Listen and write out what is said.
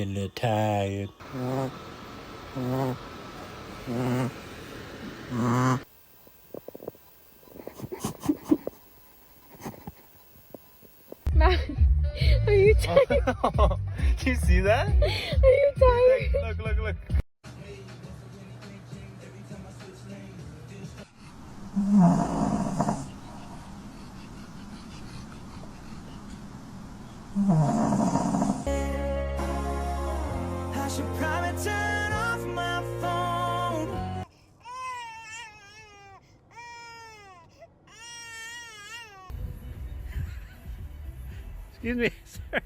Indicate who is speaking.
Speaker 1: getting a little tired.
Speaker 2: Matt, are you tired?
Speaker 1: Do you see that?
Speaker 2: Are you tired?
Speaker 1: Look.
Speaker 3: I should probably turn off my phone.
Speaker 1: Excuse me, sir.